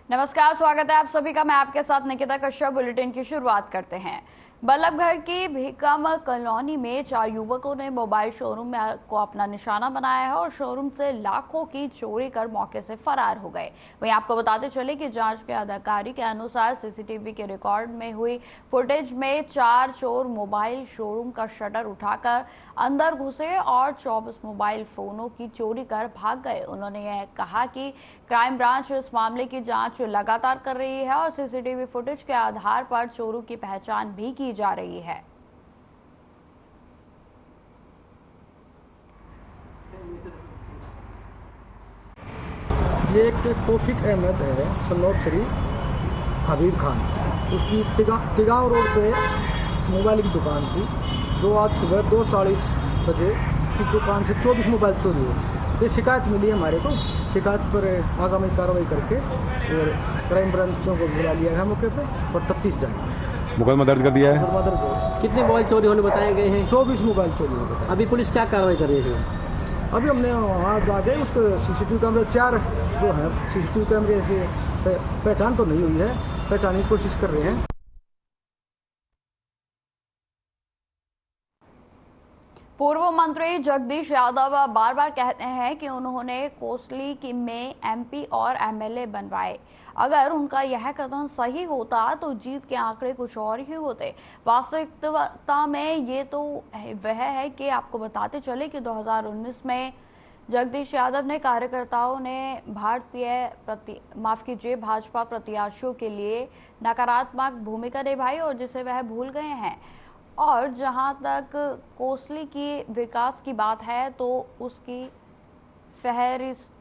नमस्कार, स्वागत है आप सभी का। मैं आपके साथ निकिता कश्यप। बुलेटिन की शुरुआत करते हैं। बल्लभगढ़ की भीकम कॉलोनी में 4 युवकों ने मोबाइल शोरूम में को अपना निशाना बनाया है और शोरूम से लाखों की चोरी कर मौके से फरार हो गए। वहीं आपको बताते चले कि जांच के अधिकारी के अनुसार सीसीटीवी के रिकॉर्ड में हुई फुटेज में 4 चोर मोबाइल शोरूम का शटर उठाकर अंदर घुसे और 24 मोबाइल फोनों की चोरी कर भाग गए। उन्होंने यह कहा कि क्राइम ब्रांच इस मामले की जांच लगातार कर रही है और सीसीटीवी फुटेज के आधार पर चोरों की पहचान भी की जा रही है। ये एक तौफीक अहमद है, सन्नौर शरीफ हबीब खान, उसकी तिगाव रोड पे मोबाइल की दुकान थी। आज सुबह 2:40 बजे उसकी दुकान से 24 मोबाइल चोरी हुए। ये शिकायत मिली हमारे को। शिकायत पर आगामी कार्रवाई करके और क्राइम ब्रांचों को बुला लिया है मौके पे और तफ्तीश जारी। मुकदमा दर्ज कर दिया है। कितने मोबाइल चोरी होने बताए गए हैं? 24 मोबाइल चोरी हुए। अभी पुलिस क्या कार्रवाई कर रही है? अभी हमने वहाँ जाके उसको सीसीटीवी कैमरे 4 जो है सीसीटीवी कैमरे से पहचान तो नहीं हुई है, पहचानने की कोशिश कर रहे हैं। पूर्व मंत्री जगदीश यादव बार बार कहते हैं कि उन्होंने कोसली में एमपी और एमएलए बनवाए। अगर उनका यह कथन सही होता तो जीत के आंकड़े कुछ और ही होते। वास्तविकता में ये तो वह है कि आपको बताते चले कि 2019 में जगदीश यादव ने कार्यकर्ताओं ने भाजपा प्रत्याशियों के लिए नकारात्मक भूमिका निभाई और जिसे वह भूल गए हैं। और जहां तक कोसली की विकास की बात है तो उसकी फहरिस्त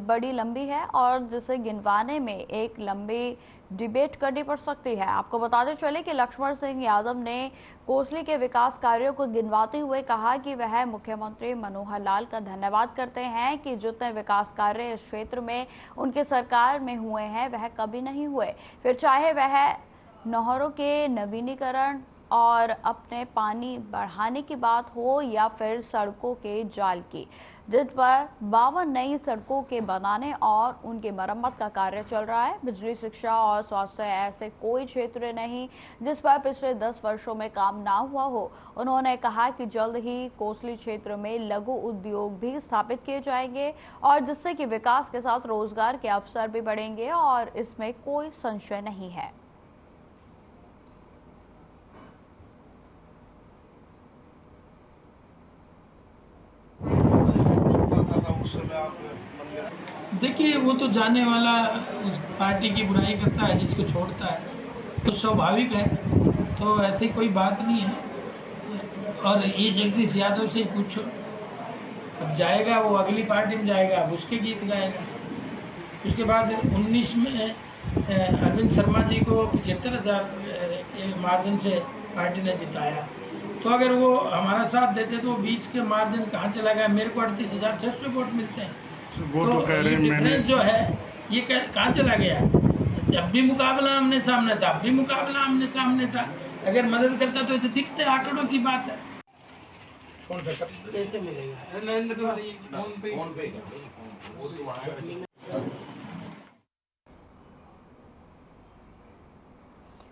बड़ी लंबी है और जिसे गिनवाने में एक लंबी डिबेट करनी पड़ सकती है। आपको बताते चले कि लक्ष्मण सिंह यादव ने कोसली के विकास कार्यों को गिनवाते हुए कहा कि वह मुख्यमंत्री मनोहर लाल का धन्यवाद करते हैं कि जितने विकास कार्य इस क्षेत्र में उनके सरकार में हुए हैं वह कभी नहीं हुए, फिर चाहे वह नहरों के नवीनीकरण और अपने पानी बढ़ाने की बात हो या फिर सड़कों के जाल की, जिस पर 52 नई सड़कों के बनाने और उनकी मरम्मत का कार्य चल रहा है। बिजली, शिक्षा और स्वास्थ्य ऐसे कोई क्षेत्र नहीं जिस पर पिछले 10 वर्षों में काम ना हुआ हो। उन्होंने कहा कि जल्द ही कोसली क्षेत्र में लघु उद्योग भी स्थापित किए जाएंगे और जिससे कि विकास के साथ रोजगार के अवसर भी बढ़ेंगे और इसमें कोई संशय नहीं है। देखिए, वो तो जाने वाला उस पार्टी की बुराई करता है जिसको छोड़ता है, तो स्वाभाविक है, तो ऐसी कोई बात नहीं है। और ये जगदीश यादव से पूछो, अब जाएगा वो अगली पार्टी में जाएगा, अब उसके गीत गाएगा। उसके बाद 19 में अरविंद शर्मा जी को 75,000 के मार्जिन से पार्टी ने जिताया। तो अगर वो हमारा साथ देते तो बीच के मार्जिन कहाँ चला गया? मेरे को 38,600 वोट मिलते हैं। तो ये डिफरेंस जो है ये कहाँ चला गया? जब भी मुकाबला आमने सामने था, अब भी मुकाबला आमने सामने था। अगर मदद करता तो दिखते आंकड़ों की बात है। कौन सा कैसे मिलेगा? नरेंद्र मोदी फोन पे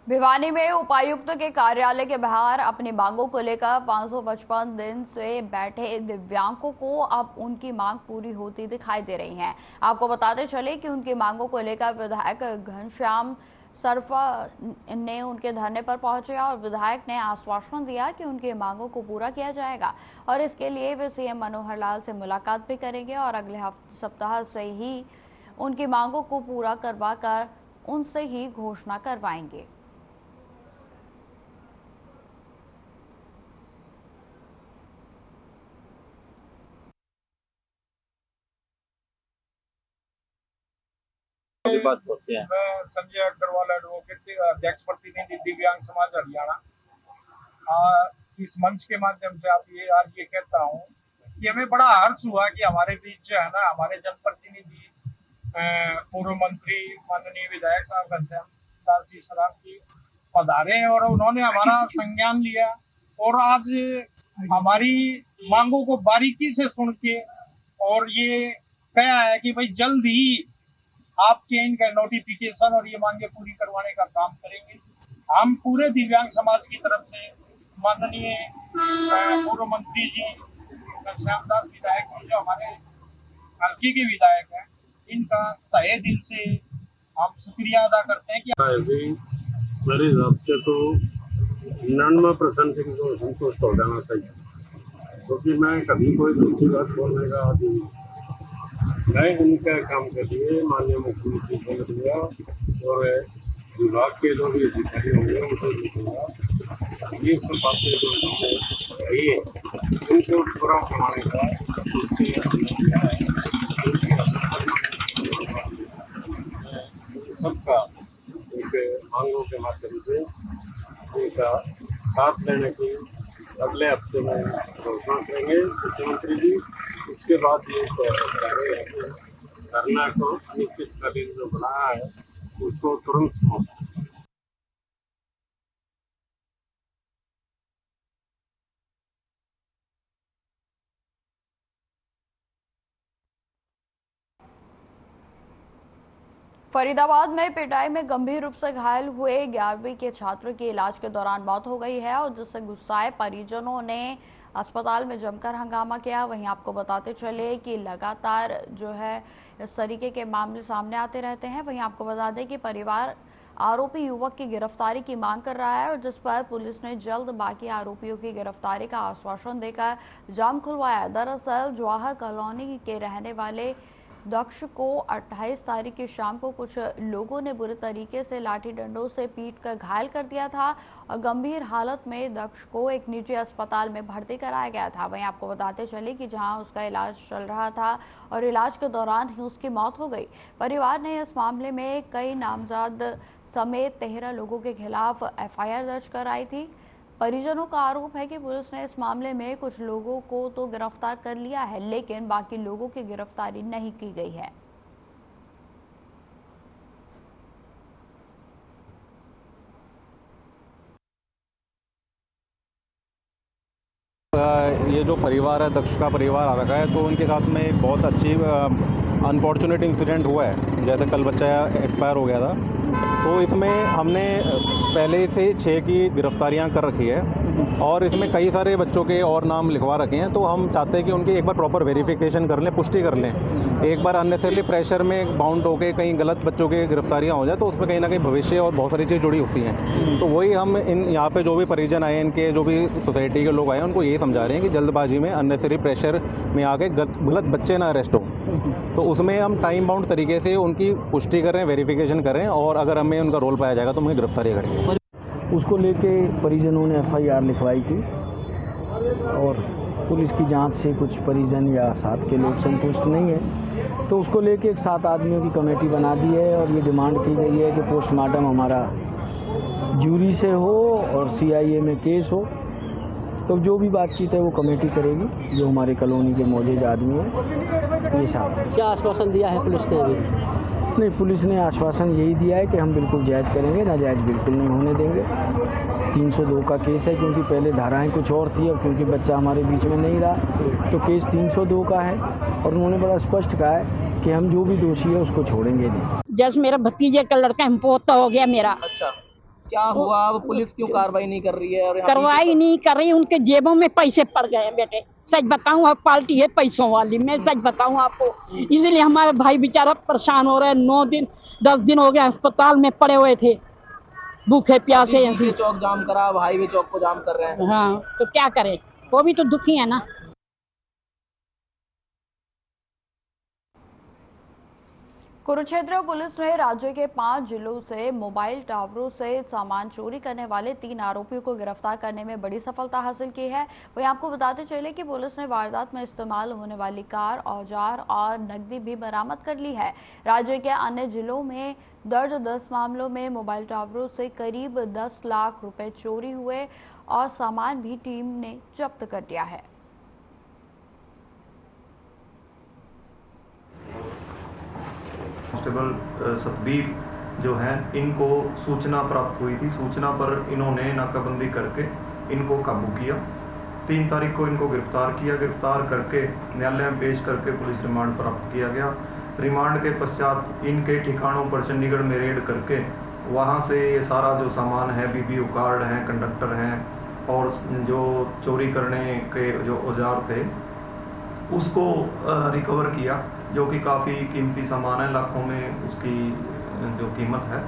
भिवानी में उपायुक्त के कार्यालय के बाहर अपनी मांगों को लेकर 555 दिन से बैठे दिव्यांगों को अब उनकी मांग पूरी होती दिखाई दे रही है। आपको बताते चले कि उनकी मांगों को लेकर विधायक घनश्याम सरफा ने उनके धरने पर पहुंचे और विधायक ने आश्वासन दिया कि उनकी मांगों को पूरा किया जाएगा और इसके लिए वे सीएम मनोहर लाल से मुलाकात भी करेंगे और अगले सप्ताह से ही उनकी मांगों को पूरा करवा कर उनसे ही घोषणा करवाएंगे। मैं संजय अग्रवाल एडवोकेट अध्यक्ष प्रतिनिधि दिव्यांग समाज हरियाणा। इस मंच के माध्यम से आज ये कहता हूँ कि हमें बड़ा हर्ष हुआ कि हमारे बीच जो है ना हमारे जनप्रतिनिधि पूर्व मंत्री माननीय विधायक साहब घनश्याम दास जी सराफ पधारे और उन्होंने हमारा संज्ञान लिया और आज हमारी मांगों को बारीकी से सुन के और ये कहा है कि भाई जल्द ही आपके इनका नोटिफिकेशन और ये मांगे पूरी करवाने का काम करेंगे। हम पूरे दिव्यांग समाज की तरफ से माननीय पूर्व मंत्री जी श्यामदास विधायक जी जो हमारे हल्के के विधायक हैं, इनका तहे दिल से हम शुक्रिया अदा करते हैं कि मेरे हिसाब से तो 99% इनको संतुष्ट हो जाना चाहिए, क्योंकि मैं कभी कोई दूसरी बात बोलने का आदमी नहीं। मैं इनका काम के लिए माननीय मुख्यमंत्री को लिखूंगा और विभाग के जो भी अधिकारी होंगे उनको लिखूंगा। ये सब बातें जो रही है उनको पूरा करवाने का सबका उनके मांगों के माध्यम से उनका साथ लेने की अगले हफ्ते में घोषणा करेंगे मुख्यमंत्री जी। उसके बाद ये धरना को अनिश्चितकालीन जो बनाया है उसको तुरंत समाप्त। फरीदाबाद में पिटाई में गंभीर रूप से घायल हुए 11वीं के छात्र की इलाज के दौरान मौत हो गई है और जिससे गुस्साए परिजनों ने अस्पताल में जमकर हंगामा किया। वहीं आपको बताते चले कि लगातार जो है इस तरीके के मामले सामने आते रहते हैं। वहीं आपको बता दें कि परिवार आरोपी युवक की गिरफ्तारी की मांग कर रहा है और जिस पर पुलिस ने जल्द बाकी आरोपियों की गिरफ्तारी का आश्वासन देकर जाम खुलवाया। दरअसल जवाहर कॉलोनी के रहने वाले दक्ष को 28 तारीख की शाम को कुछ लोगों ने बुरे तरीके से लाठी डंडों से पीटकर घायल कर दिया था और गंभीर हालत में दक्ष को एक निजी अस्पताल में भर्ती कराया गया था। वहीं आपको बताते चले कि जहां उसका इलाज चल रहा था और इलाज के दौरान ही उसकी मौत हो गई। परिवार ने इस मामले में कई नामजद समेत 13 लोगों के खिलाफ FIR दर्ज कराई थी। परिजनों का आरोप है कि पुलिस ने इस मामले में कुछ लोगों को तो गिरफ्तार कर लिया है, लेकिन बाकी लोगों की गिरफ्तारी नहीं की गई है। ये जो परिवार है, दक्ष का परिवार आ रखा है, तो उनके साथ में एक बहुत अच्छी अनफॉर्चुनेट इंसिडेंट हुआ है। जैसे कल बच्चा एक्सपायर हो गया था, तो इसमें हमने पहले से 6 की गिरफ्तारियां कर रखी है और इसमें कई सारे बच्चों के और नाम लिखवा रखे हैं। तो हम चाहते हैं कि उनकी एक बार प्रॉपर वेरिफिकेशन कर लें, पुष्टि कर लें। एक बार अननेसेसरी प्रेशर में बाउंड होकर कहीं गलत बच्चों की गिरफ्तारियां हो जाए तो उसमें कहीं ना कहीं भविष्य और बहुत सारी चीज़ जुड़ी होती हैं। तो वही हम इन यहाँ पे जो भी परिजन आए, इनके जो भी सोसाइटी के लोग आए, उनको यही समझा रहे हैं कि जल्दबाजी में अननेसेसरी प्रेशर में आके गलत बच्चे ना अरेस्ट हो। तो उसमें हम टाइम बाउंड तरीके से उनकी पुष्टि करें, वेरिफिकेशन करें और अगर हमें उनका रोल पाया जाएगा तो हमें गिरफ्तारी करेंगे। उसको लेके परिजनों ने FIR लिखवाई थी और पुलिस की जांच से कुछ परिजन या साथ के लोग संतुष्ट नहीं है, तो उसको लेके एक 7 आदमियों की कमेटी बना दी है और ये डिमांड की गई है कि पोस्टमार्टम हमारा ज्यूरी से हो और CIA में केस हो। तो जो भी बातचीत है वो कमेटी करेगी, जो हमारे कॉलोनी के मौजूद आदमी हैं। ये साहब क्या आश्वासन दिया है पुलिस ने अभी? नहीं, पुलिस ने आश्वासन यही दिया है कि हम बिल्कुल जायज़ करेंगे, नाजायज़ बिल्कुल नहीं होने देंगे। 302 का केस है, क्योंकि पहले धाराएं कुछ और थी, अब क्योंकि बच्चा हमारे बीच में नहीं रहा तो केस 302 का है और उन्होंने बड़ा स्पष्ट कहा है कि हम जो भी दोषी है उसको छोड़ेंगे नहीं। जैसे मेरा भतीजे का लड़का हम पोता हो गया मेरा। अच्छा, क्या हुआ? अब पुलिस क्यों कार्रवाई नहीं कर रही है? और कार्रवाई नहीं कर रही, उनके जेबों में पैसे पड़ गए हैं बेटे। सच बताऊं, अब पार्टी है पैसों वाली, मैं सच बताऊं आपको। इसलिए हमारे भाई बेचारा परेशान हो रहे हैं। 9 दिन 10 दिन हो गए अस्पताल में पड़े हुए थे, भूखे प्यासे। चौक जाम करा, हाईवे चौक को जाम कर रहे हैं। हाँ, तो क्या करें, वो भी तो दुखी है ना। कुरुक्षेत्र पुलिस ने राज्य के 5 जिलों से मोबाइल टावरों से सामान चोरी करने वाले 3 आरोपियों को गिरफ्तार करने में बड़ी सफलता हासिल की है। वहीं आपको बताते चले कि पुलिस ने वारदात में इस्तेमाल होने वाली कार, औजार और नकदी भी बरामद कर ली है। राज्य के अन्य जिलों में दर्ज 10 मामलों में मोबाइल टावरों से करीब 10 लाख रुपए चोरी हुए और सामान भी टीम ने जब्त कर लिया है। कांस्टेबल सतबीर जो हैं, इनको सूचना प्राप्त हुई थी। सूचना पर इन्होंने नाकाबंदी करके इनको काबू किया। 3 तारीख को इनको गिरफ्तार किया। गिरफ्तार करके न्यायालय में पेश करके पुलिस रिमांड प्राप्त किया गया। रिमांड के पश्चात इनके ठिकानों पर चंडीगढ़ में रेड करके वहाँ से ये सारा जो सामान है, BBO कार्ड हैं, कंडक्टर हैं और जो चोरी करने के जो औजार थे उसको रिकवर किया, जो कि काफ़ी कीमती सामान है, लाखों में उसकी जो कीमत है।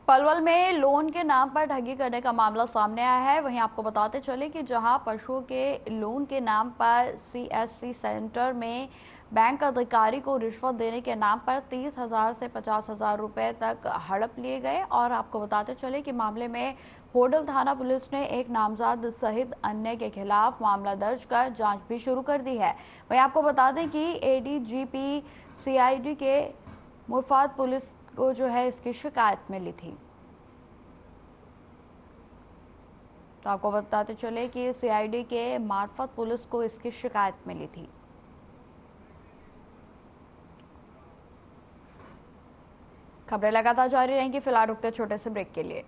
पलवल में लोन के नाम पर ठगी करने का मामला सामने आया है। वहीं आपको बताते चले कि जहां पशुओं के लोन के नाम पर CSC सेंटर में बैंक अधिकारी को रिश्वत देने के नाम पर 30,000 से 50,000 रुपए तक हड़प लिए गए। और आपको बताते चले कि मामले में होडल थाना पुलिस ने एक नामजद सहित अन्य के खिलाफ मामला दर्ज कर जांच भी शुरू कर दी है। वहीं आपको बता दें कि ADGP CID के मुफाद पुलिस को जो है इसकी शिकायत मिली थी। तो आपको बताते चले कि CID के मार्फत पुलिस को इसकी शिकायत मिली थी। खबरें लगातार जारी रहेंगी, फिलहाल रुकते छोटे से ब्रेक के लिए।